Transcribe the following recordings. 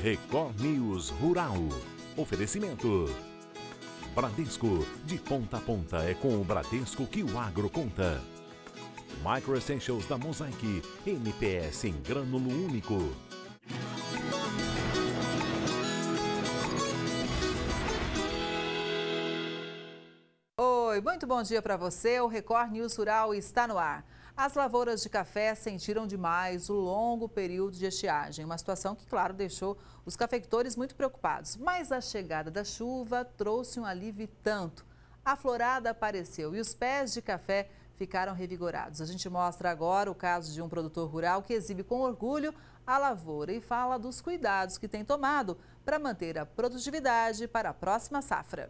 Record News Rural. Oferecimento. Bradesco, de ponta a ponta é com o Bradesco que o agro conta. Micro Essentials da Mosaic, NPS em grânulo único. Oi, muito bom dia para você. O Record News Rural está no ar. As lavouras de café sentiram demais o longo período de estiagem, uma situação que, claro, deixou os cafeicultores muito preocupados. Mas a chegada da chuva trouxe um alívio e tanto. A florada apareceu e os pés de café ficaram revigorados. A gente mostra agora o caso de um produtor rural que exibe com orgulho a lavoura e fala dos cuidados que tem tomado para manter a produtividade para a próxima safra.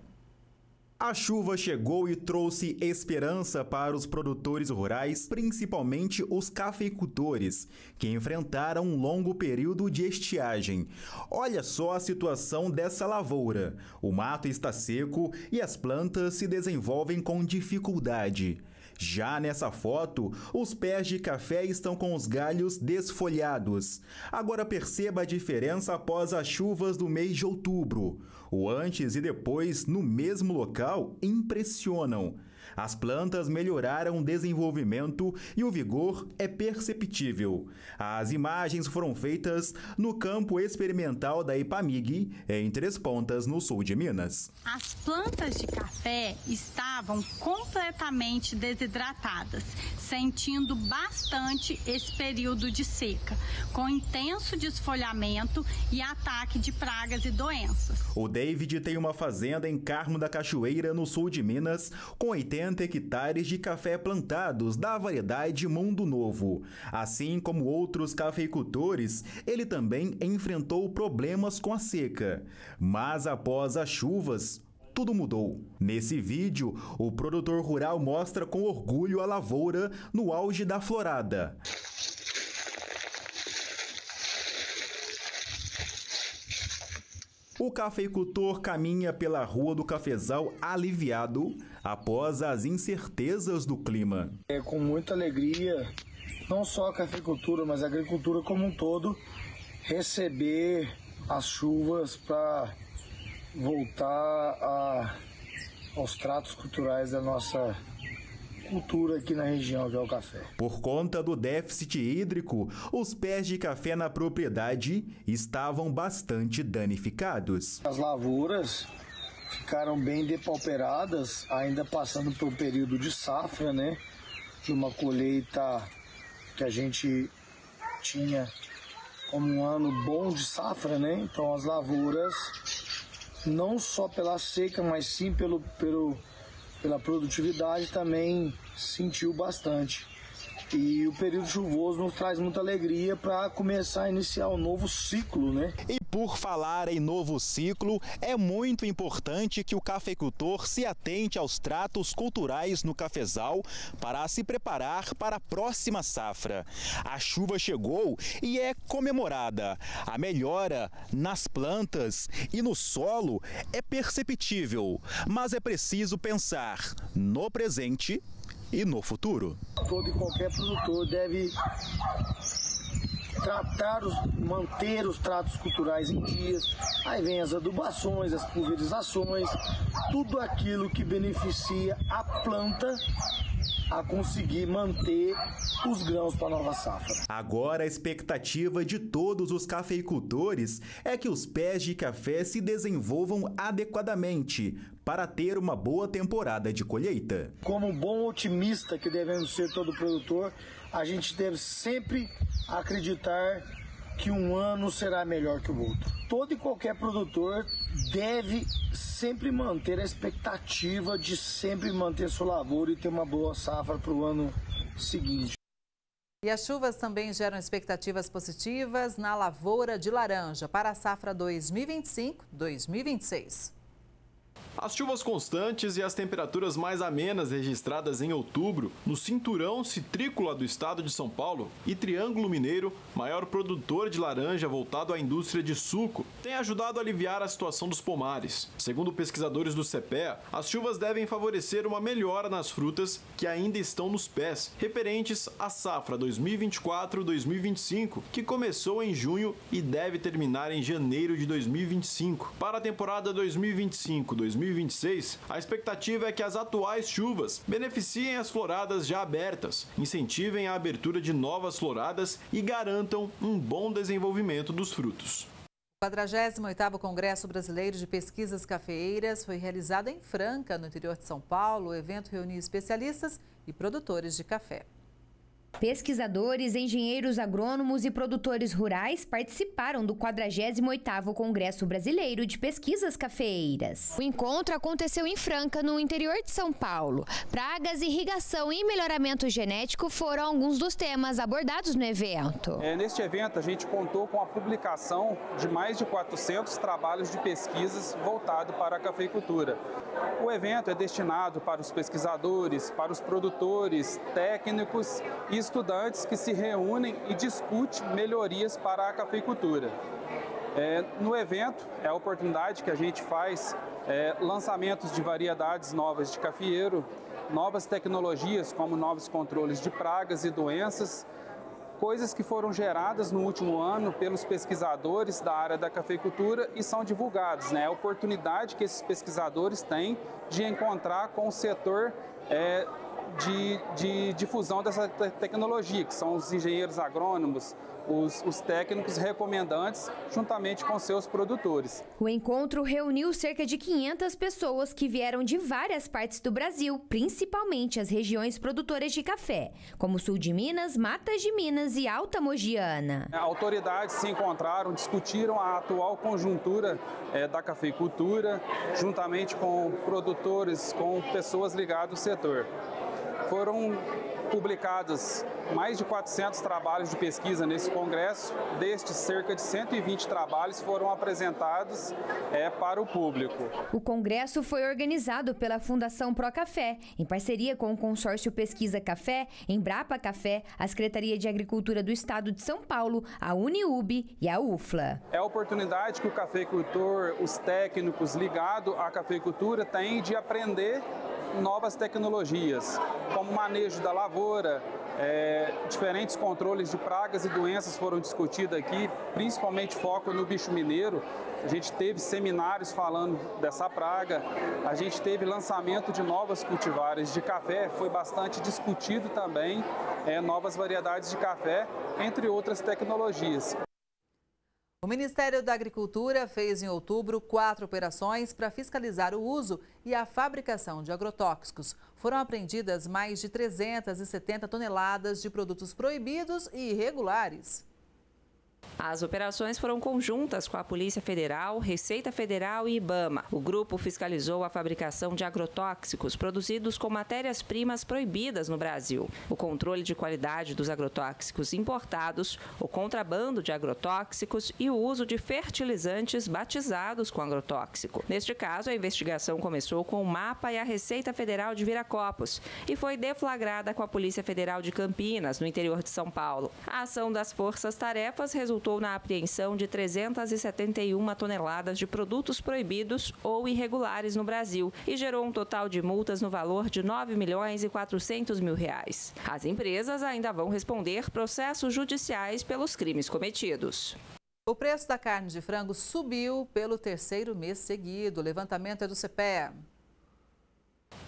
A chuva chegou e trouxe esperança para os produtores rurais, principalmente os cafeicultores, que enfrentaram um longo período de estiagem. Olha só a situação dessa lavoura. O mato está seco e as plantas se desenvolvem com dificuldade. Já nessa foto, os pés de café estão com os galhos desfolhados. Agora perceba a diferença após as chuvas do mês de outubro. O antes e depois no mesmo local impressionam. As plantas melhoraram o desenvolvimento e o vigor é perceptível. As imagens foram feitas no campo experimental da Ipamig, em Três Pontas, no sul de Minas. As plantas de café estavam completamente desidratadas, sentindo bastante esse período de seca, com intenso desfolhamento e ataque de pragas e doenças. O David tem uma fazenda em Carmo da Cachoeira, no sul de Minas, com 80 hectares de café plantados da variedade Mundo Novo. Assim como outros cafeicultores, ele também enfrentou problemas com a seca. Mas após as chuvas, tudo mudou. Nesse vídeo, o produtor rural mostra com orgulho a lavoura no auge da florada. O cafeicultor caminha pela Rua do Cafezal aliviado após as incertezas do clima. É com muita alegria, não só a cafeicultura, mas a agricultura como um todo, receber as chuvas para voltar aos tratos culturais da nossa cultura aqui na região, que é o café. Por conta do déficit hídrico, os pés de café na propriedade estavam bastante danificados. As lavouras ficaram bem depauperadas, ainda passando por um período de safra, né? De uma colheita que a gente tinha como um ano bom de safra, né? Então as lavouras, não só pela seca, mas sim pela produtividade, também sentiu bastante. E o período chuvoso nos traz muita alegria para começar a iniciar um novo ciclo, né? E por falar em novo ciclo, é muito importante que o cafeicultor se atente aos tratos culturais no cafezal para se preparar para a próxima safra. A chuva chegou e é comemorada. A melhora nas plantas e no solo é perceptível, mas é preciso pensar no presente e no futuro. Todo e qualquer produtor deve manter os tratos culturais em dias. Aí vem as adubações, as pulverizações, tudo aquilo que beneficia a planta a conseguir manter os grãos para a nova safra. Agora a expectativa de todos os cafeicultores é que os pés de café se desenvolvam adequadamente para ter uma boa temporada de colheita. Como um bom otimista que devemos ser todo produtor, a gente deve sempre acreditar que um ano será melhor que o outro. Todo e qualquer produtor deve sempre manter a expectativa de sempre manter sua lavoura e ter uma boa safra para o ano seguinte. E as chuvas também geram expectativas positivas na lavoura de laranja para a safra 2025-2026. As chuvas constantes e as temperaturas mais amenas registradas em outubro no cinturão citrícola do estado de São Paulo e Triângulo Mineiro, maior produtor de laranja voltado à indústria de suco, tem ajudado a aliviar a situação dos pomares. Segundo pesquisadores do CEPEA, as chuvas devem favorecer uma melhora nas frutas que ainda estão nos pés, referentes à safra 2024-2025, que começou em junho e deve terminar em janeiro de 2025. Para a temporada 2025-2026, a expectativa é que as atuais chuvas beneficiem as floradas já abertas, incentivem a abertura de novas floradas e garantam um bom desenvolvimento dos frutos. O 48º Congresso Brasileiro de Pesquisas Cafeeiras foi realizado em Franca, no interior de São Paulo. O evento reuniu especialistas e produtores de café. Pesquisadores, engenheiros agrônomos e produtores rurais participaram do 48º Congresso Brasileiro de Pesquisas Cafeeiras. O encontro aconteceu em Franca, no interior de São Paulo. Pragas, irrigação e melhoramento genético foram alguns dos temas abordados no evento. Neste evento, a gente contou com a publicação de mais de 400 trabalhos de pesquisas voltados para a cafeicultura. O evento é destinado para os pesquisadores, para os produtores, técnicos e estudantes que se reúnem e discutem melhorias para a cafeicultura. No evento, é a oportunidade que a gente faz lançamentos de variedades novas de cafeeiro, novas tecnologias como novos controles de pragas e doenças, coisas que foram geradas no último ano pelos pesquisadores da área da cafeicultura e são divulgados. É a oportunidade que esses pesquisadores têm de encontrar com o setor de difusão dessa tecnologia, que são os engenheiros agrônomos, os técnicos recomendantes, juntamente com seus produtores. O encontro reuniu cerca de 500 pessoas que vieram de várias partes do Brasil, principalmente as regiões produtoras de café, como Sul de Minas, Matas de Minas e Alta Mogiana. Autoridades se encontraram, discutiram a atual conjuntura da cafeicultura, juntamente com produtores, com pessoas ligadas ao setor. Foram publicados mais de 400 trabalhos de pesquisa nesse congresso. Destes, cerca de 120 trabalhos foram apresentados para o público. O congresso foi organizado pela Fundação Procafé, em parceria com o Consórcio Pesquisa Café, Embrapa Café, a Secretaria de Agricultura do Estado de São Paulo, a Uniub e a UFLA. É a oportunidade que o cafeicultor, os técnicos ligados à cafeicultura têm de aprender novas tecnologias, como manejo da lavoura, diferentes controles de pragas e doenças foram discutidos aqui, principalmente foco no bicho mineiro. A gente teve seminários falando dessa praga, a gente teve lançamento de novas cultivares de café, foi bastante discutido também novas variedades de café, entre outras tecnologias. O Ministério da Agricultura fez em outubro 4 operações para fiscalizar o uso e a fabricação de agrotóxicos. Foram apreendidas mais de 370 toneladas de produtos proibidos e irregulares. As operações foram conjuntas com a Polícia Federal, Receita Federal e IBAMA. O grupo fiscalizou a fabricação de agrotóxicos produzidos com matérias-primas proibidas no Brasil, o controle de qualidade dos agrotóxicos importados, o contrabando de agrotóxicos e o uso de fertilizantes batizados com agrotóxico. Neste caso, a investigação começou com o MAPA e a Receita Federal de Viracopos e foi deflagrada com a Polícia Federal de Campinas, no interior de São Paulo. A ação das forças-tarefas resultou na apreensão de 371 toneladas de produtos proibidos ou irregulares no Brasil e gerou um total de multas no valor de R$ 9.400.000. As empresas ainda vão responder processos judiciais pelos crimes cometidos. O preço da carne de frango subiu pelo 3º mês seguido. O levantamento é do CEPEA.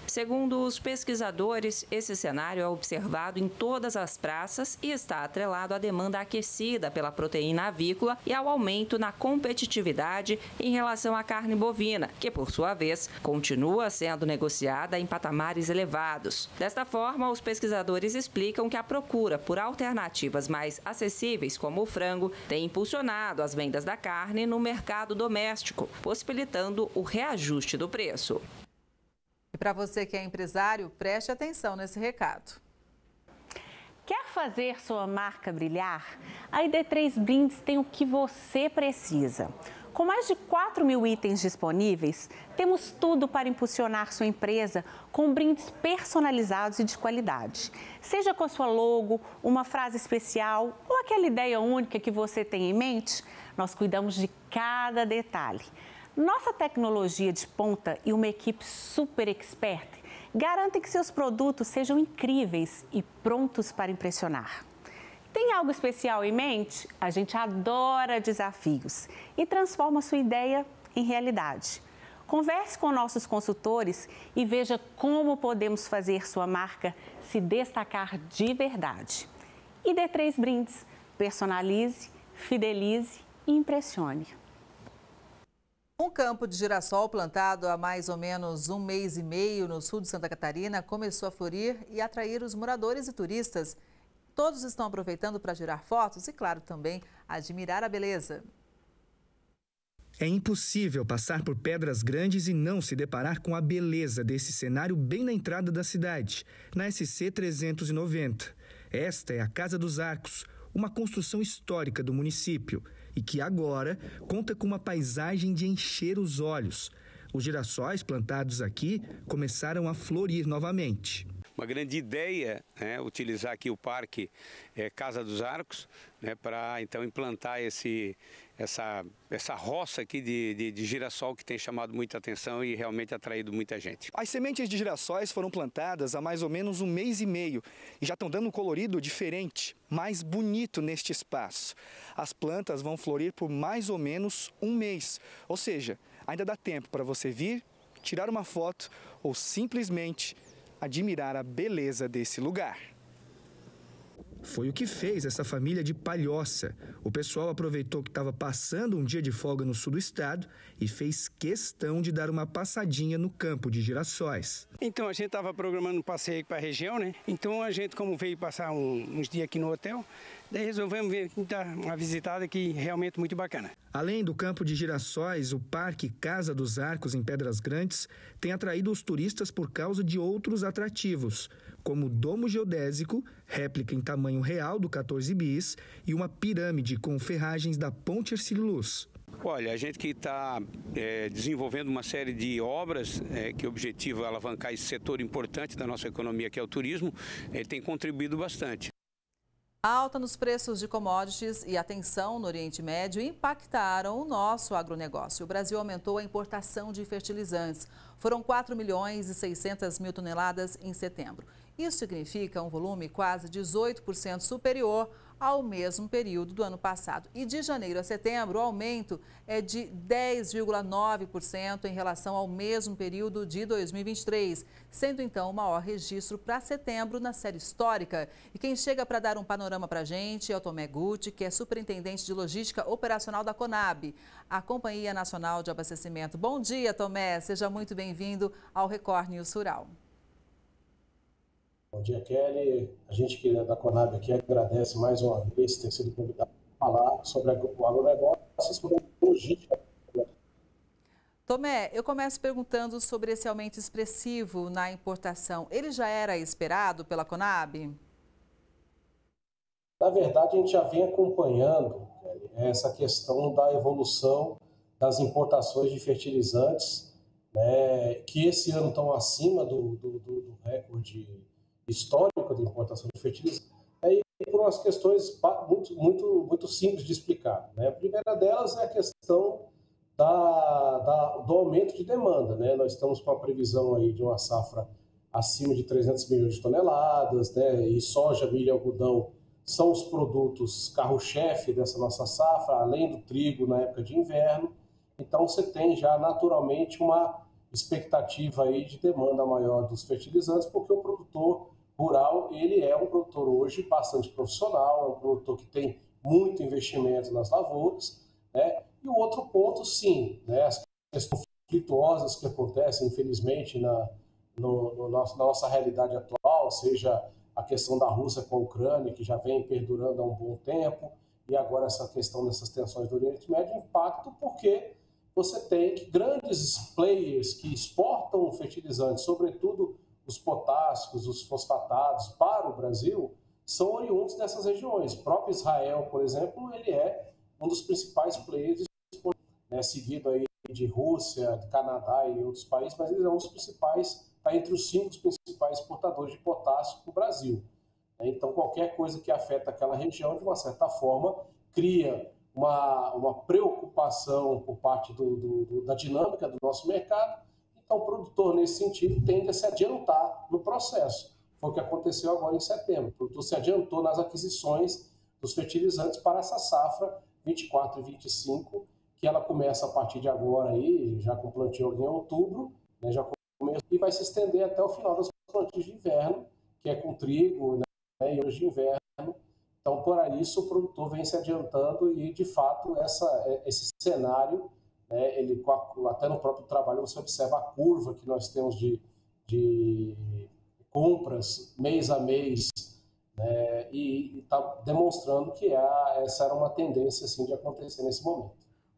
Segundo os pesquisadores, esse cenário é observado em todas as praças e está atrelado à demanda aquecida pela proteína avícola e ao aumento na competitividade em relação à carne bovina, que, por sua vez, continua sendo negociada em patamares elevados. Desta forma, os pesquisadores explicam que a procura por alternativas mais acessíveis, como o frango, tem impulsionado as vendas da carne no mercado doméstico, possibilitando o reajuste do preço. E para você que é empresário, preste atenção nesse recado. Quer fazer sua marca brilhar? A ID3 Brindes tem o que você precisa. Com mais de 4 mil itens disponíveis, temos tudo para impulsionar sua empresa com brindes personalizados e de qualidade. Seja com a sua logo, uma frase especial ou aquela ideia única que você tem em mente, nós cuidamos de cada detalhe. Nossa tecnologia de ponta e uma equipe super expert garantem que seus produtos sejam incríveis e prontos para impressionar. Tem algo especial em mente? A gente adora desafios e transforma sua ideia em realidade. Converse com nossos consultores e veja como podemos fazer sua marca se destacar de verdade. E dê 3 brindes. Personalize, fidelize e impressione. Um campo de girassol plantado há mais ou menos 1 mês e meio no sul de Santa Catarina começou a florir e atrair os moradores e turistas. Todos estão aproveitando para tirar fotos e, claro, também admirar a beleza. É impossível passar por Pedras Grandes e não se deparar com a beleza desse cenário bem na entrada da cidade, na SC 390. Esta é a Casa dos Arcos, uma construção histórica do município e que agora conta com uma paisagem de encher os olhos. Os girassóis plantados aqui começaram a florir novamente. Uma grande ideia, né, utilizar aqui o Parque Casa dos Arcos, né, para então implantar essa roça aqui de girassol que tem chamado muita atenção e realmente atraído muita gente. As sementes de girassóis foram plantadas há mais ou menos 1 mês e meio e já estão dando um colorido diferente, mais bonito neste espaço. As plantas vão florir por mais ou menos 1 mês, ou seja, ainda dá tempo para você vir, tirar uma foto ou simplesmente admirar a beleza desse lugar. Foi o que fez essa família de Palhoça. O pessoal aproveitou que estava passando um dia de folga no sul do estado e fez questão de dar uma passadinha no campo de girassóis. Então a gente estava programando um passeio para a região, né? Então a gente, como veio passar uns dias aqui no hotel, daí resolvemos vir dar uma visitada aqui realmente muito bacana. Além do campo de girassóis, o Parque Casa dos Arcos em Pedras Grandes tem atraído os turistas por causa de outros atrativos, como o domo geodésico, réplica em tamanho real do 14 bis, e uma pirâmide com ferragens da Ponte Hercílio Luz. Olha, a gente que está desenvolvendo uma série de obras que o objetivo é alavancar esse setor importante da nossa economia, que é o turismo, ele tem contribuído bastante. A alta nos preços de commodities e a tensão no Oriente Médio impactaram o nosso agronegócio. O Brasil aumentou a importação de fertilizantes. Foram 4 milhões e 600 mil toneladas em setembro. Isso significa um volume quase 18% superior ao mesmo período do ano passado. E de janeiro a setembro, o aumento é de 10,9% em relação ao mesmo período de 2023, sendo então o maior registro para setembro na série histórica. E quem chega para dar um panorama para a gente é o Tomé Guti, que é superintendente de logística operacional da Conab, a Companhia Nacional de Abastecimento. Bom dia, Tomé. Seja muito bem-vindo ao Record News Rural. Bom dia, Kelly. A gente que é da Conab aqui agradece mais uma vez ter sido convidado para falar sobre o agronegócio e sobre a logística. Tomé, eu começo perguntando sobre esse aumento expressivo na importação. Ele já era esperado pela Conab? Na verdade, a gente já vem acompanhando, Kelly, essa questão da evolução das importações de fertilizantes, né, que esse ano estão acima do recorde histórico de importação de fertilizantes, e por umas questões muito simples de explicar, né? A primeira delas é a questão do aumento de demanda, né? Nós estamos com a previsão aí de uma safra acima de 300 milhões de toneladas, né? E soja, milho e algodão são os produtos carro-chefe dessa nossa safra, além do trigo na época de inverno. Então você tem já naturalmente uma expectativa aí de demanda maior dos fertilizantes, porque o produtor rural, ele é um produtor hoje bastante profissional, é um produtor que tem muito investimento nas lavouras, né? E o outro ponto, sim, né? As questões conflituosas que acontecem, infelizmente, na nossa realidade atual, seja a questão da Rússia com a Ucrânia, que já vem perdurando há um bom tempo, e agora essa questão dessas tensões do Oriente Médio, impacto porque você tem grandes players que exportam fertilizantes, sobretudo os potássicos, os fosfatados para o Brasil, são oriundos dessas regiões. O próprio Israel, por exemplo, ele é um dos principais players, né, seguido aí de Rússia, de Canadá e outros países, mas ele é um dos principais, está entre os 5 principais exportadores de potássio para o Brasil. Então, qualquer coisa que afeta aquela região, de uma certa forma, cria uma preocupação por parte da dinâmica do nosso mercado. Então, o produtor, nesse sentido, tende a se adiantar no processo. Foi o que aconteceu agora em setembro. O produtor se adiantou nas aquisições dos fertilizantes para essa safra 24 e 25, que ela começa a partir de agora, aí, já com plantio em outubro, né, já começa, e vai se estender até o final das plantios de inverno, que é com trigo, né, e hoje de inverno. Então, por isso, o produtor vem se adiantando e, de fato, esse cenário, né, ele, até no próprio trabalho, você observa a curva que nós temos de compras mês a mês, né, e está demonstrando que essa era uma tendência assim, de acontecer nesse momento.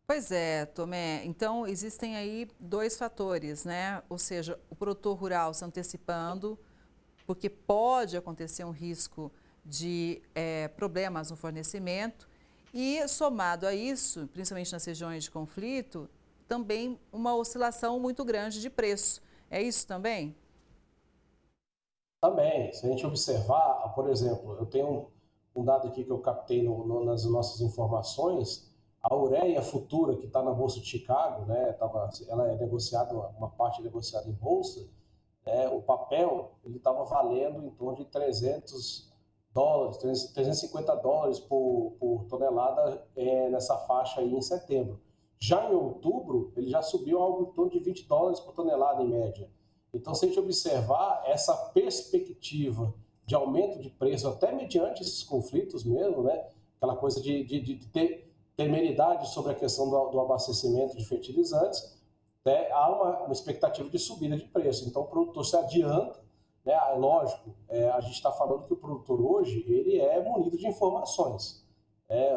Pois é, Tomé. Então, existem aí 2 fatores, né? Ou seja, o produtor rural se antecipando, porque pode acontecer um risco de problemas no fornecimento e, somado a isso, principalmente nas regiões de conflito, também uma oscilação muito grande de preço. É isso também? Também. Se a gente observar, por exemplo, eu tenho um dado aqui que eu captei nas nossas informações, a ureia futura que está na Bolsa de Chicago, né, ela é negociada, uma parte é negociada em bolsa, né, o papel ele estava valendo em torno de $350 por tonelada nessa faixa aí em setembro. Já em outubro, ele já subiu algo em torno de $20 por tonelada em média. Então, se a gente observar essa perspectiva de aumento de preço, até mediante esses conflitos mesmo, né, aquela coisa de ter temeridade sobre a questão do abastecimento de fertilizantes, né, há uma expectativa de subida de preço. Então, o produtor se adianta, né, lógico, a gente está falando que o produtor hoje ele é munido de informações.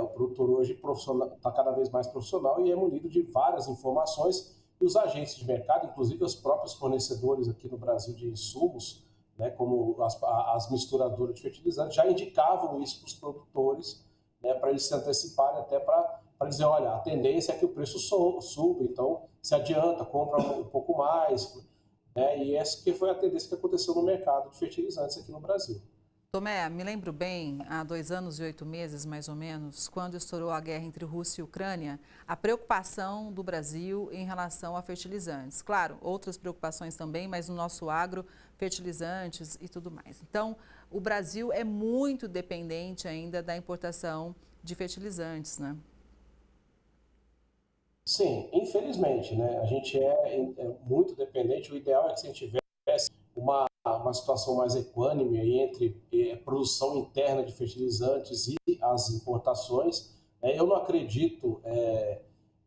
O produtor hoje está cada vez mais profissional e é munido de várias informações, e os agentes de mercado, inclusive os próprios fornecedores aqui no Brasil de insumos, né, como as misturadoras de fertilizantes, já indicavam isso para os produtores, né, para eles se anteciparem até para dizer, olha, a tendência é que o preço suba, então se adianta, compra um pouco mais, né, e essa que foi a tendência que aconteceu no mercado de fertilizantes aqui no Brasil. Tomé, me lembro bem, há 2 anos e 8 meses, mais ou menos, quando estourou a guerra entre Rússia e Ucrânia, a preocupação do Brasil em relação a fertilizantes. Claro, outras preocupações também, mas no nosso agro, fertilizantes e tudo mais. Então, o Brasil é muito dependente ainda da importação de fertilizantes, né? Sim, infelizmente, né? A gente é muito dependente. O ideal é que se a gente tivesse uma situação mais equânime aí entre produção interna de fertilizantes e as importações. Eu não acredito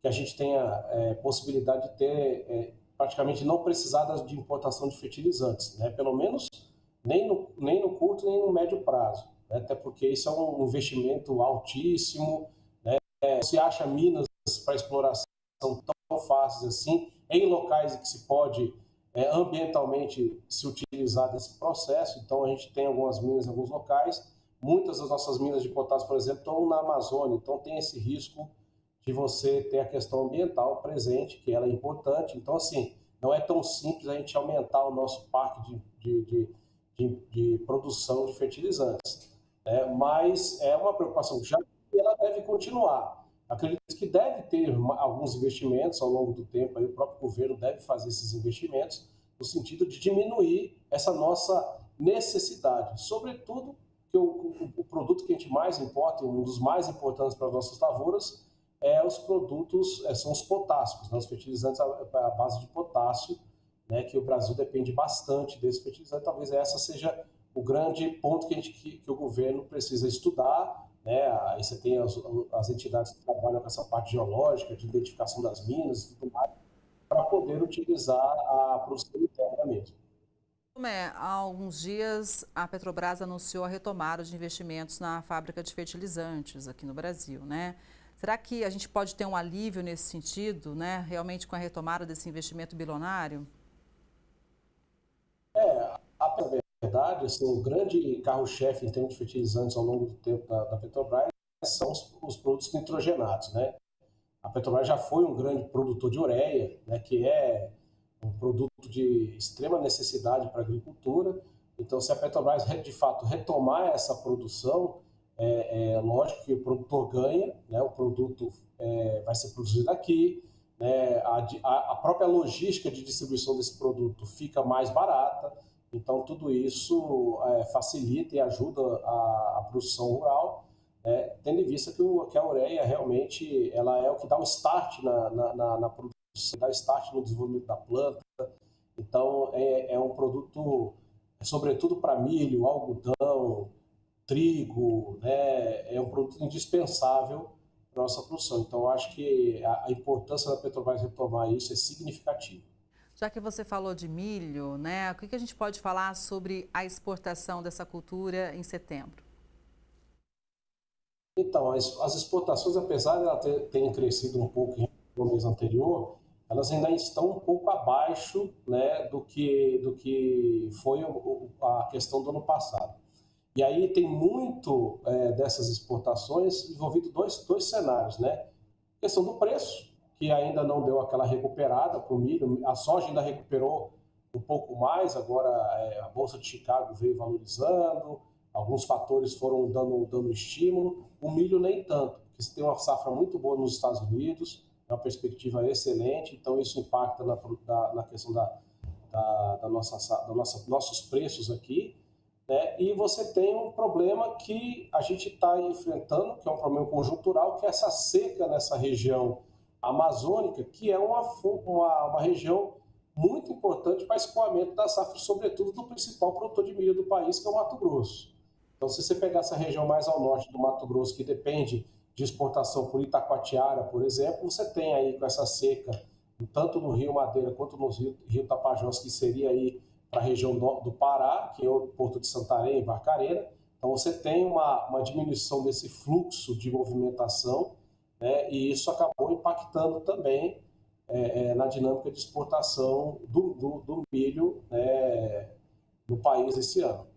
que a gente tenha possibilidade de ter praticamente não precisar de importação de fertilizantes, né? Pelo menos nem no curto nem no médio prazo, né? Até porque isso é um investimento altíssimo, né? Não se acha minas para exploração tão fáceis assim, em locais em que se pode ambientalmente se utilizar desse processo. Então a gente tem algumas minas em alguns locais, muitas das nossas minas de potássio, por exemplo, estão na Amazônia, então tem esse risco de você ter a questão ambiental presente, que ela é importante. Então, assim, não é tão simples a gente aumentar o nosso parque de produção de fertilizantes, né? Mas é uma preocupação que já ela deve continuar. Acredito que deve ter alguns investimentos ao longo do tempo, aí o próprio governo deve fazer esses investimentos no sentido de diminuir essa nossa necessidade. Sobretudo, que o produto que a gente mais importa, um dos mais importantes para as nossas lavouras, os produtos, são os potássicos, né? Os fertilizantes à base de potássio, né? Que o Brasil depende bastante desse fertilizante. Talvez essa seja o grande ponto que o governo precisa estudar, né? Aí você tem as entidades que trabalham com essa parte geológica, de identificação das minas e tudo mais, para poder utilizar a produção interna mesmo. Há alguns dias a Petrobras anunciou a retomada de investimentos na fábrica de fertilizantes aqui no Brasil, né? Será que a gente pode ter um alívio nesse sentido, né? Realmente com a retomada desse investimento bilionário? A verdade, assim, o grande carro-chefe em termos de fertilizantes ao longo do tempo da Petrobras são os produtos nitrogenados, né? A Petrobras já foi um grande produtor de ureia, né, que é um produto de extrema necessidade para a agricultura. Então, se a Petrobras, de fato, retomar essa produção, é lógico que o produtor ganha, né, o produto vai ser produzido aqui, né, a própria logística de distribuição desse produto fica mais barata. Então, tudo isso facilita e ajuda a produção rural, né, tendo em vista que a ureia realmente ela é o que dá um start na produção, dá start no desenvolvimento da planta. Então, é um produto, sobretudo para milho, algodão, trigo, né, é um produto indispensável para a nossa produção. Então, eu acho que a importância da Petrobras retomar isso é significativa. Já que você falou de milho, né, o que a gente pode falar sobre a exportação dessa cultura em setembro? Então, as exportações, apesar de elas terem crescido um pouco no mês anterior, elas ainda estão um pouco abaixo, né, do que foi a questão do ano passado. E aí tem muito dessas exportações envolvido dois cenários, né? A questão do preço, que ainda não deu aquela recuperada para o milho, a soja ainda recuperou um pouco mais, agora a Bolsa de Chicago veio valorizando, alguns fatores foram dando estímulo, o milho nem tanto, porque você tem uma safra muito boa nos Estados Unidos, uma perspectiva excelente, então isso impacta na questão nossos preços aqui, né? E você tem um problema que a gente está enfrentando, que é um problema conjuntural, que é essa seca nessa região amazônica, que é uma região muito importante para escoamento da safra, sobretudo do principal produtor de milho do país, que é o Mato Grosso. Então, se você pegar essa região mais ao norte do Mato Grosso, que depende de exportação por Itacoatiara, por exemplo, você tem aí com essa seca, tanto no Rio Madeira quanto no Rio Tapajós, que seria aí para a região do Pará, que é o Porto de Santarém e Barcarena. Então você tem uma diminuição desse fluxo de movimentação, né, e isso acabou impactando também na dinâmica de exportação do milho, né, no país esse ano.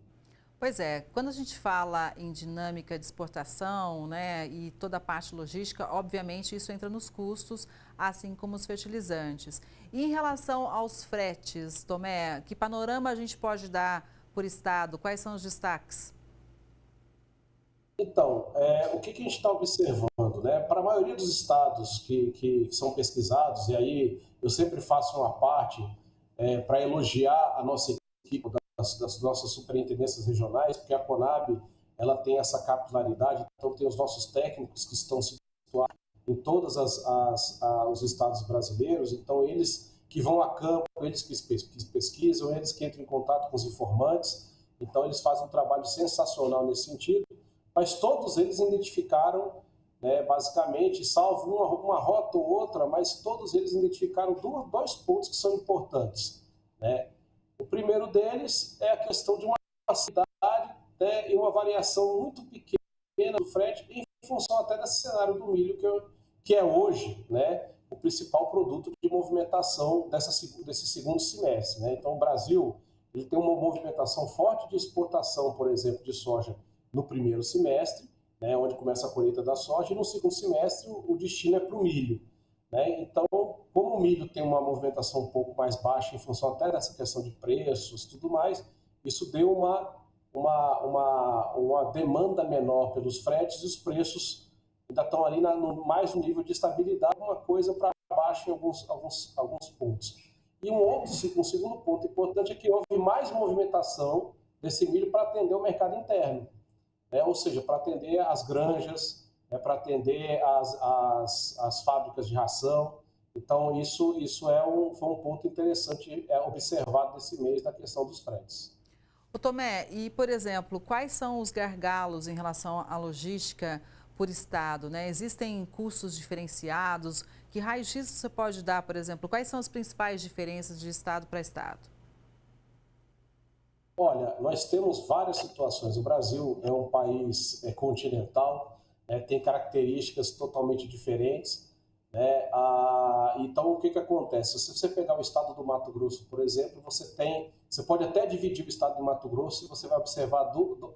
Pois é, quando a gente fala em dinâmica de exportação, né, e toda a parte logística, obviamente isso entra nos custos, assim como os fertilizantes. E em relação aos fretes, Tomé, que panorama a gente pode dar por estado? Quais são os destaques? Então, o que a gente está observando, né? Para a maioria dos estados que são pesquisados, e aí eu sempre faço uma parte para elogiar a nossa equipe das nossas superintendências regionais, porque a Conab ela tem essa capilaridade, então tem os nossos técnicos que estão situados em todos os estados brasileiros, então eles que vão a campo, eles que pesquisam, eles que entram em contato com os informantes, então eles fazem um trabalho sensacional nesse sentido, mas todos eles identificaram, né, basicamente, salvo uma rota ou outra, mas todos eles identificaram dois pontos que são importantes, né? O primeiro deles é a questão de uma facilidade, né, e uma variação muito pequena do frete em função até desse cenário do milho que é hoje, né, o principal produto de movimentação desse segundo semestre, né? Então o Brasil ele tem uma movimentação forte de exportação, por exemplo, de soja no primeiro semestre, né, onde começa a colheita da soja, e no segundo semestre o destino é para o milho, né? Então, como o milho tem uma movimentação um pouco mais baixa em função até dessa questão de preços e tudo mais, isso deu uma demanda menor pelos fretes e os preços ainda estão ali mais no nível de estabilidade, uma coisa para baixo em alguns pontos. E um segundo ponto importante é que houve mais movimentação desse milho para atender o mercado interno, né? Ou seja, para atender as granjas, para atender as fábricas de ração. Então, isso foi um ponto interessante observado nesse mês da questão dos fretes. Ô Tomé, e, por exemplo, quais são os gargalos em relação à logística por estado, né? Existem custos diferenciados? Que raio-x você pode dar, por exemplo? Quais são as principais diferenças de estado para estado? Olha, nós temos várias situações. O Brasil é um país continental, né, tem características totalmente diferentes, né? Então, o que acontece? Se você pegar o estado do Mato Grosso, por exemplo, você pode até dividir o estado do Mato Grosso e você vai observar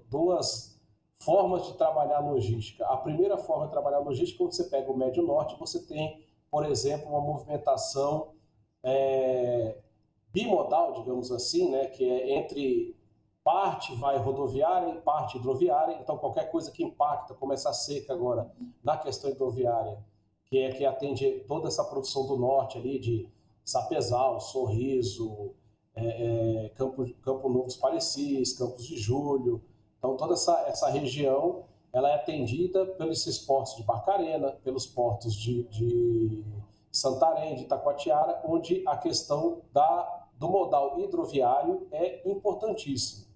duas formas de trabalhar a logística. A primeira forma de trabalhar a logística, quando você pega o Médio Norte, você tem, por exemplo, uma movimentação bimodal, digamos assim, né, que é entre parte vai rodoviária e parte hidroviária. Então, qualquer coisa que impacta, como essa seca agora, na questão hidroviária, que atende toda essa produção do norte ali, de Sapezal, Sorriso, Campo Novo dos Parecis, Campos de Julho. Então, toda essa região ela é atendida pelos portos de Barcarena, pelos portos de Santarém, de Itacoatiara, onde a questão do modal hidroviário é importantíssima.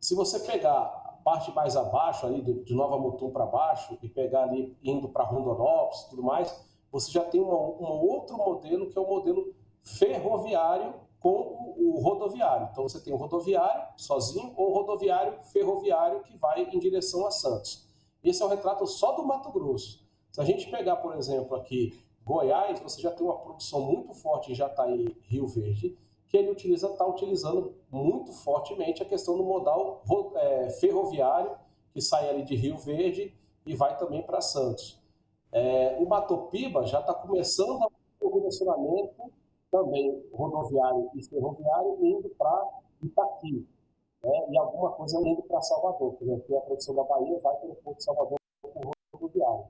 Se você pegar a parte mais abaixo, ali de Nova Mutum para baixo, e pegar ali indo para Rondonópolis e tudo mais, você já tem um outro modelo, que é o modelo ferroviário com o rodoviário. Então você tem o rodoviário sozinho ou o rodoviário ferroviário que vai em direção a Santos. Esse é um retrato só do Mato Grosso. Se a gente pegar, por exemplo, aqui Goiás, você já tem uma produção muito forte em Jataí, Rio Verde, que ele está utilizando muito fortemente a questão do modal ferroviário, que sai ali de Rio Verde e vai também para Santos. O Matopiba já está começando o direcionamento também rodoviário e ferroviário indo para Itaqui, né? E alguma coisa indo para Salvador, por exemplo, a produção da Bahia vai pelo Porto de Salvador com rodoviário.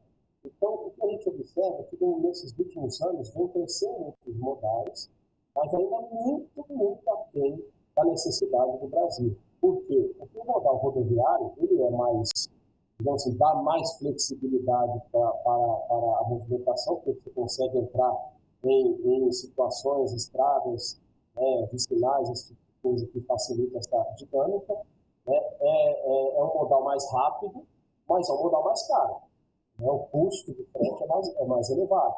Então, o que a gente observa é que nesses últimos anos vem crescendo os modais, mas ainda muito aquém da necessidade do Brasil. Por quê? Porque o modal rodoviário ele é mais, digamos assim, dá mais flexibilidade para a movimentação, porque você consegue entrar em situações, estradas, vicinais, esse tipo de coisa que facilita essa dinâmica. É um modal mais rápido, mas é um modal mais caro. O custo de frete é mais elevado.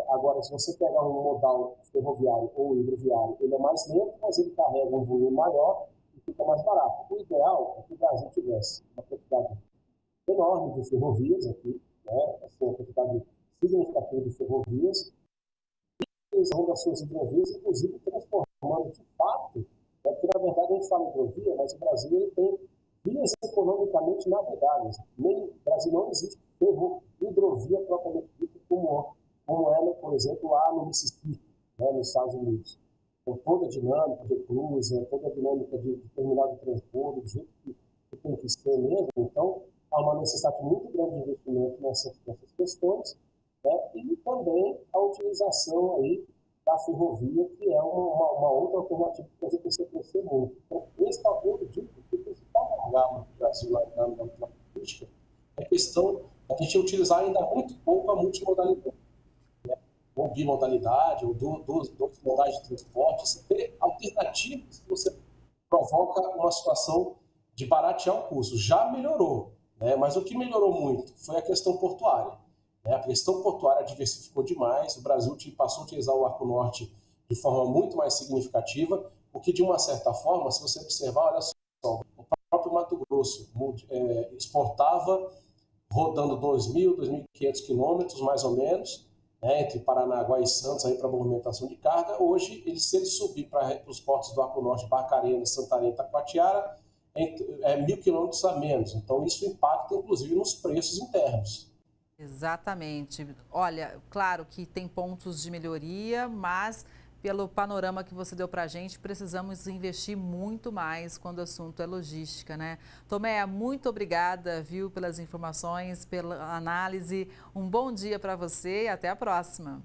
Agora, se você pegar um modal ferroviário ou hidroviário, ele é mais lento, mas ele carrega um volume maior e fica mais barato. O ideal é que o Brasil tivesse uma quantidade enorme de ferrovias aqui, uma quantidade significativa de ferrovias, e utilizando as suas hidrovias, inclusive transformando de fato, porque na verdade a gente fala hidrovia, mas o Brasil ele tem vias economicamente navegáveis. No Brasil não existe hidrovia propriamente dita como ela, por exemplo, lá no Mississippi, nos Estados Unidos. Com toda a dinâmica de cruza, toda a dinâmica de terminal de transporte, do jeito que tem que ser mesmo. Então, há uma necessidade muito grande de investimento nessas questões, e também a utilização aí da ferrovia, que é uma outra alternativa que a gente precisa crescer muito. Então, esse talvez eu digo que o principal gargalo do Brasil na política é a questão da gente utilizar ainda muito pouco a multimodalidade, ou bimodalidade, ou dois modais de transporte. Você ter alternativas que você provoca uma situação de baratear o custo. Já melhorou, mas o que melhorou muito foi a questão portuária. A questão portuária diversificou demais, o Brasil passou a utilizar o Arco Norte de forma muito mais significativa, o que de uma certa forma, se você observar, olha só, o próprio Mato Grosso exportava rodando 2.000, 2.500 quilômetros, mais ou menos, entre Paranaguá e Santos para a movimentação de carga. Hoje, se ele subir para os portos do Arco Norte, Barcarena, Santarém e Itacoatiara, é 1.000 quilômetros a menos. Então, isso impacta, inclusive, nos preços internos. Exatamente. Olha, claro que tem pontos de melhoria, mas pelo panorama que você deu para a gente, precisamos investir muito mais quando o assunto é logística, né? Tomé, muito obrigada, viu, pelas informações, pela análise. Um bom dia para você e até a próxima.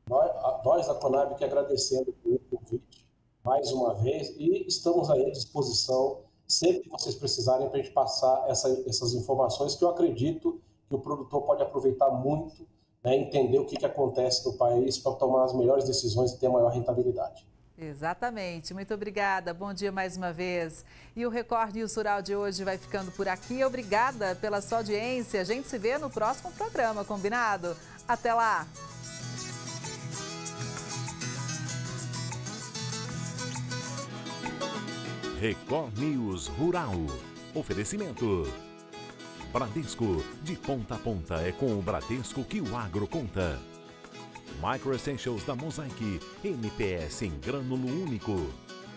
Nós da Conab que agradecendo pelo convite mais uma vez e estamos aí à disposição sempre que vocês precisarem para a gente passar essas informações que eu acredito que o produtor pode aproveitar muito, entender o que acontece no país para tomar as melhores decisões e ter maior rentabilidade. Exatamente. Muito obrigada. Bom dia mais uma vez. E o Record News Rural de hoje vai ficando por aqui. Obrigada pela sua audiência. A gente se vê no próximo programa, combinado? Até lá! Record News Rural. Oferecimento. Bradesco, de ponta a ponta é com o Bradesco que o agro conta. Micro Essentials da Mosaic, MPS em grânulo único.